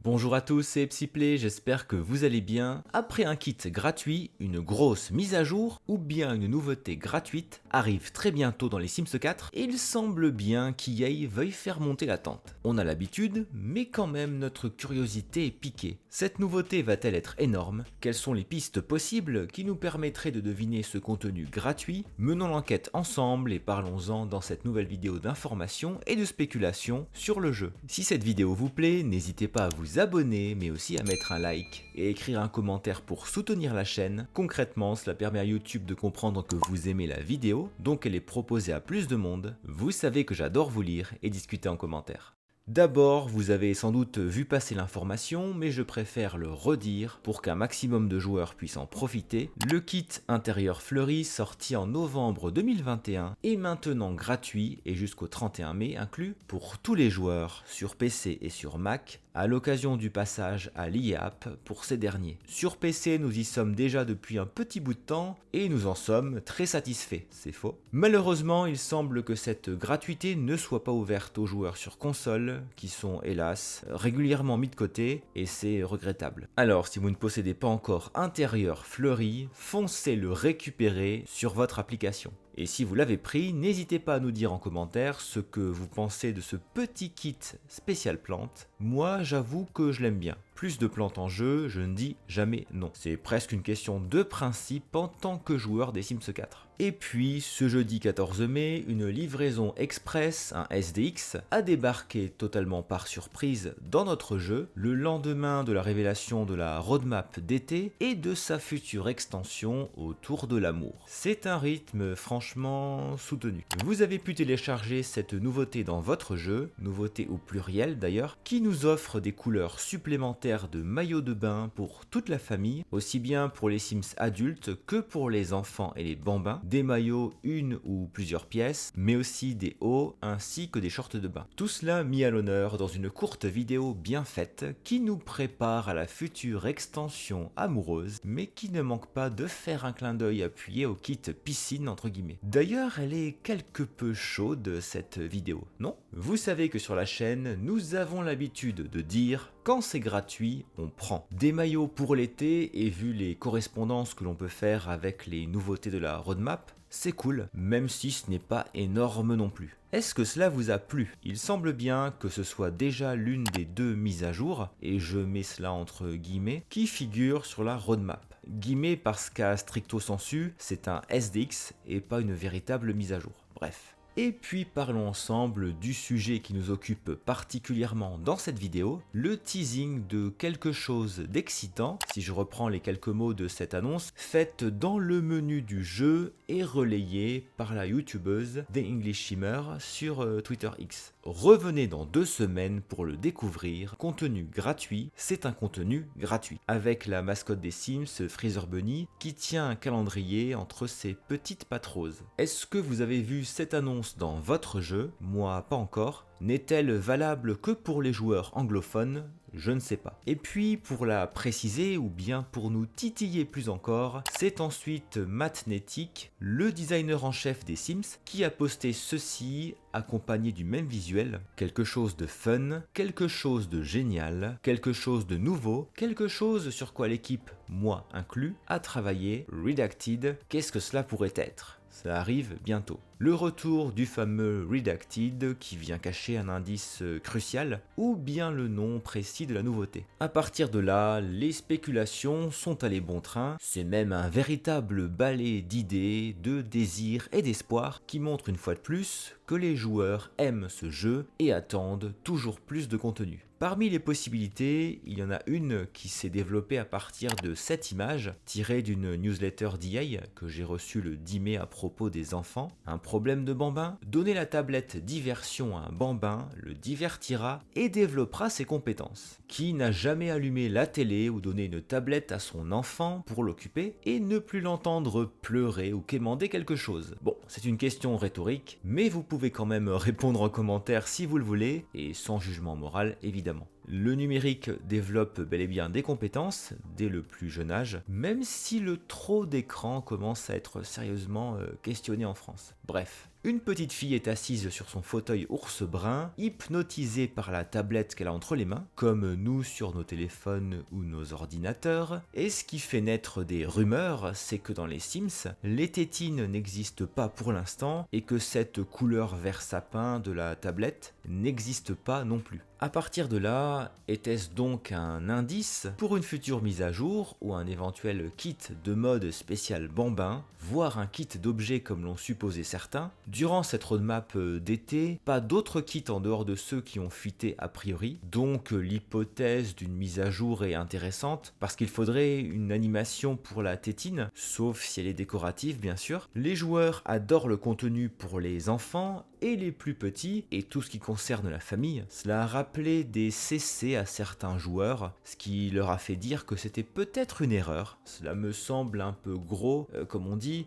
Bonjour à tous, c'est Psyplay, j'espère que vous allez bien. Après un kit gratuit, une grosse mise à jour ou bien une nouveauté gratuite arrive très bientôt dans les Sims 4 et il semble bien qu'EA veuille faire monter l'attente. On a l'habitude, mais quand même notre curiosité est piquée. Cette nouveauté va-t-elle être énorme? Quelles sont les pistes possibles qui nous permettraient de deviner ce contenu gratuit? Menons l'enquête ensemble et parlons-en dans cette nouvelle vidéo d'information et de spéculation sur le jeu. Si cette vidéo vous plaît, n'hésitez pas à vous abonner, mais aussi à mettre un like et écrire un commentaire pour soutenir la chaîne. Concrètement, cela permet à YouTube de comprendre que vous aimez la vidéo, donc elle est proposée à plus de monde. Vous savez que j'adore vous lire et discuter en commentaire. D'abord, vous avez sans doute vu passer l'information, mais je préfère le redire pour qu'un maximum de joueurs puissent en profiter. Le kit intérieur fleuri sorti en novembre 2021 est maintenant gratuit et jusqu'au 31 mai inclus pour tous les joueurs sur PC et sur Mac à l'occasion du passage à l'IAP pour ces derniers. Sur PC, nous y sommes déjà depuis un petit bout de temps et nous en sommes très satisfaits, c'est faux. Malheureusement, il semble que cette gratuité ne soit pas ouverte aux joueurs sur console qui sont hélas régulièrement mis de côté et c'est regrettable. Alors si vous ne possédez pas encore Intérieur Fleuri, foncez le récupérer sur votre application. Et si vous l'avez pris, n'hésitez pas à nous dire en commentaire ce que vous pensez de ce petit kit spécial plante. Moi, j'avoue que je l'aime bien. Plus de plantes en jeu, je ne dis jamais non. C'est presque une question de principe en tant que joueur des Sims 4. Et puis, ce jeudi 14 mai, une livraison express, un SDX, a débarqué totalement par surprise dans notre jeu, le lendemain de la révélation de la roadmap d'été et de sa future extension autour de l'amour. C'est un rythme franchement soutenu. Vous avez pu télécharger cette nouveauté dans votre jeu, nouveauté au pluriel d'ailleurs, qui nous offre des couleurs supplémentaires de maillots de bain pour toute la famille, aussi bien pour les Sims adultes que pour les enfants et les bambins, des maillots une ou plusieurs pièces, mais aussi des hauts ainsi que des shorts de bain. Tout cela mis à l'honneur dans une courte vidéo bien faite qui nous prépare à la future extension amoureuse, mais qui ne manque pas de faire un clin d'œil appuyé au kit piscine entre guillemets. D'ailleurs, elle est quelque peu chaude cette vidéo, non? Vous savez que sur la chaîne, nous avons l'habitude de dire quand c'est gratuit, on prend. Des maillots pour l'été et vu les correspondances que l'on peut faire avec les nouveautés de la roadmap, c'est cool, même si ce n'est pas énorme non plus. Est-ce que cela vous a plu? Il semble bien que ce soit déjà l'une des deux mises à jour, et je mets cela entre guillemets, qui figure sur la roadmap. Guillemets parce qu'à stricto sensu, c'est un SDX et pas une véritable mise à jour. Bref. Et puis parlons ensemble du sujet qui nous occupe particulièrement dans cette vidéo, le teasing de quelque chose d'excitant, si je reprends les quelques mots de cette annonce, faite dans le menu du jeu et relayée par la youtubeuse The English Shimmer sur Twitter X. Revenez dans 2 semaines pour le découvrir, contenu gratuit, c'est un contenu gratuit, avec la mascotte des Sims, Freezer Bunny, qui tient un calendrier entre ses petites pattes roses. Est-ce que vous avez vu cette annonce dans votre jeu? Moi pas encore. N'est-elle valable que pour les joueurs anglophones? Je ne sais pas. Et puis pour la préciser ou bien pour nous titiller plus encore, c'est ensuite Mathnetic, le designer en chef des Sims, qui a posté ceci accompagné du même visuel, quelque chose de fun, quelque chose de génial, quelque chose de nouveau, quelque chose sur quoi l'équipe, moi inclus, a travaillé. Redacted, qu'est-ce que cela pourrait être? Ça arrive bientôt. Le retour du fameux Redacted qui vient cacher un indice crucial ou bien le nom précis de la nouveauté. À partir de là, les spéculations sont allées bon train, c'est même un véritable balai d'idées, de désirs et d'espoir qui montre une fois de plus que les joueurs aiment ce jeu et attendent toujours plus de contenu. Parmi les possibilités, il y en a une qui s'est développée à partir de cette image tirée d'une newsletter d'EA que j'ai reçue le 10 mai à propos des enfants. Un problème de bambin? Donnez la tablette diversion à un bambin, le divertira et développera ses compétences. Qui n'a jamais allumé la télé ou donné une tablette à son enfant pour l'occuper et ne plus l'entendre pleurer ou quémander quelque chose? Bon, c'est une question rhétorique, mais vous pouvez quand même répondre en commentaire si vous le voulez, et sans jugement moral évidemment. Le numérique développe bel et bien des compétences dès le plus jeune âge, même si le trop d'écran commence à être sérieusement questionné en France. Bref, Une petite fille est assise sur son fauteuil ours brun, hypnotisée par la tablette qu'elle a entre les mains, comme nous sur nos téléphones ou nos ordinateurs, et ce qui fait naître des rumeurs, c'est que dans les Sims, les tétines n'existent pas pour l'instant et que cette couleur vert sapin de la tablette n'existe pas non plus. À partir de là, était-ce donc un indice pour une future mise à jour ou un éventuel kit de mode spécial bambin, voire un kit d'objets comme l'ont supposé certains? Durant cette roadmap d'été, pas d'autres kits en dehors de ceux qui ont fuité a priori, donc l'hypothèse d'une mise à jour est intéressante parce qu'il faudrait une animation pour la tétine, sauf si elle est décorative bien sûr. Les joueurs adorent le contenu pour les enfants et les plus petits, et tout ce qui concerne la famille. Cela a rappelé des CC à certains joueurs, ce qui leur a fait dire que c'était peut-être une erreur. Cela me semble un peu gros, comme on dit,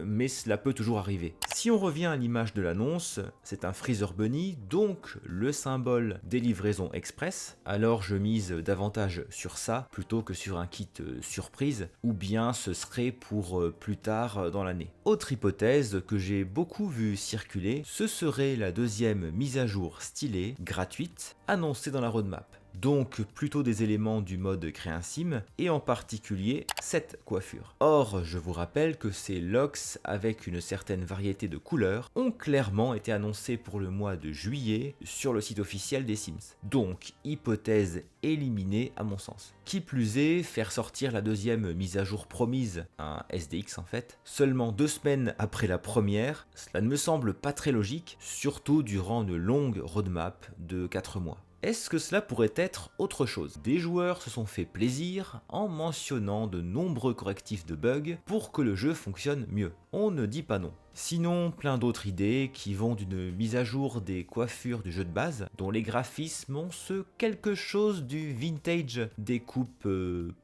mais cela peut toujours arriver. Si on revient à l'image de l'annonce, c'est un Freezer Bunny, donc le symbole des livraisons express. Alors je mise davantage sur ça, plutôt que sur un kit surprise, ou bien ce serait pour plus tard dans l'année. Autre hypothèse que j'ai beaucoup vu circuler, ce serait la deuxième mise à jour stylée, gratuite, annoncée dans la roadmap. Donc plutôt des éléments du mode créer un sim, et en particulier cette coiffure. Or, je vous rappelle que ces locks avec une certaine variété de couleurs ont clairement été annoncés pour le mois de juillet sur le site officiel des Sims. Donc, hypothèse éliminée à mon sens. Qui plus est, faire sortir la deuxième mise à jour promise, un SDX en fait, seulement 2 semaines après la première, cela ne me semble pas très logique, surtout durant une longue roadmap de 4 mois. Est-ce que cela pourrait être autre chose? Des joueurs se sont fait plaisir en mentionnant de nombreux correctifs de bugs pour que le jeu fonctionne mieux. On ne dit pas non. Sinon, plein d'autres idées qui vont d'une mise à jour des coiffures du jeu de base, dont les graphismes ont ce quelque chose du vintage des coupes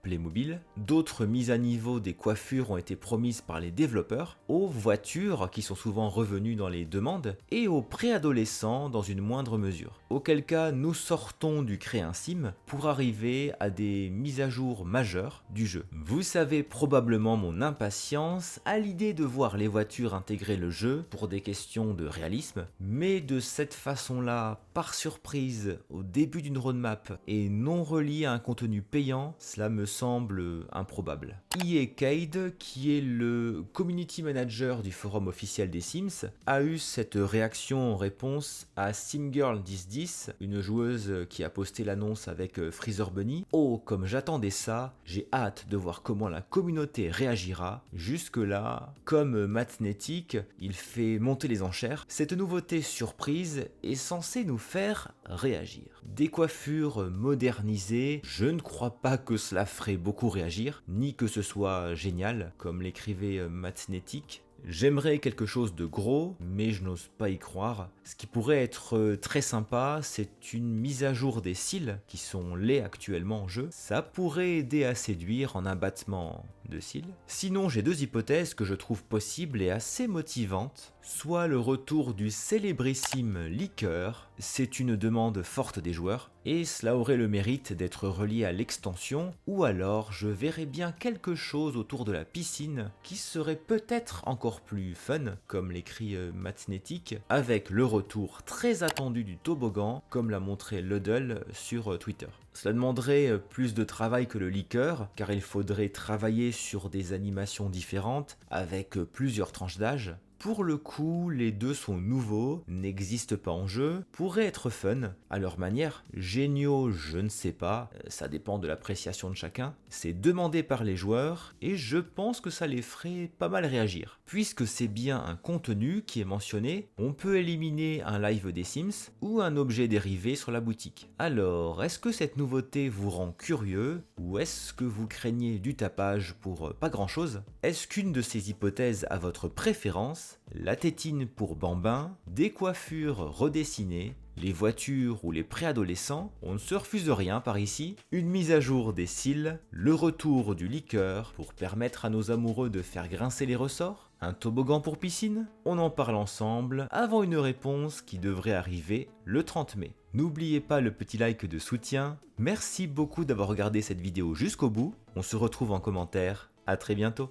Playmobil. D'autres mises à niveau des coiffures ont été promises par les développeurs, aux voitures qui sont souvent revenues dans les demandes, et aux préadolescents dans une moindre mesure. Auquel cas, nous sortons du créer un sim pour arriver à des mises à jour majeures du jeu. Vous savez probablement mon impatience à l'idée de voir les voitures intégrer le jeu pour des questions de réalisme, mais de cette façon-là, par surprise, au début d'une roadmap et non relié à un contenu payant, cela me semble improbable. EA Cade, qui est le community manager du forum officiel des Sims, a eu cette réaction en réponse à SimGirl1010, une joueuse qui a posté l'annonce avec Freezer Bunny. Oh, comme j'attendais ça, j'ai hâte de voir comment la communauté réagira. Jusque-là, comme Matnetic, il fait monter les enchères. Cette nouveauté surprise est censée nous faire réagir. Des coiffures modernisées, je ne crois pas que cela ferait beaucoup réagir, ni que ce soit génial, comme l'écrivait Matnetic. J'aimerais quelque chose de gros, mais je n'ose pas y croire. Ce qui pourrait être très sympa, c'est une mise à jour des cils, qui sont laids actuellement en jeu. Ça pourrait aider à séduire en abattement de cils. Sinon, j'ai 2 hypothèses que je trouve possibles et assez motivantes. Soit le retour du célébrissime liqueur, c'est une demande forte des joueurs, et cela aurait le mérite d'être relié à l'extension, ou alors je verrais bien quelque chose autour de la piscine qui serait peut-être encore plus fun, comme l'écrit Matnetic, avec le retour très attendu du toboggan, comme l'a montré Luddle sur Twitter. Cela demanderait plus de travail que le liqueur, car il faudrait travailler sur des animations différentes, avec plusieurs tranches d'âge. Pour le coup, les deux sont nouveaux, n'existent pas en jeu, pourraient être fun, à leur manière. Géniaux, je ne sais pas, ça dépend de l'appréciation de chacun. C'est demandé par les joueurs, et je pense que ça les ferait pas mal réagir. Puisque c'est bien un contenu qui est mentionné, on peut éliminer un live des Sims, ou un objet dérivé sur la boutique. Alors, est-ce que cette nouveauté vous rend curieux, ou est-ce que vous craignez du tapage pour pas grand chose? Est-ce qu'une de ces hypothèses a votre préférence? La tétine pour bambin, des coiffures redessinées, les voitures ou les préadolescents, on ne se refuse de rien par ici, une mise à jour des cils, le retour du liqueur pour permettre à nos amoureux de faire grincer les ressorts, un toboggan pour piscine? On en parle ensemble avant une réponse qui devrait arriver le 30 mai. N'oubliez pas le petit like de soutien, merci beaucoup d'avoir regardé cette vidéo jusqu'au bout, on se retrouve en commentaire, à très bientôt.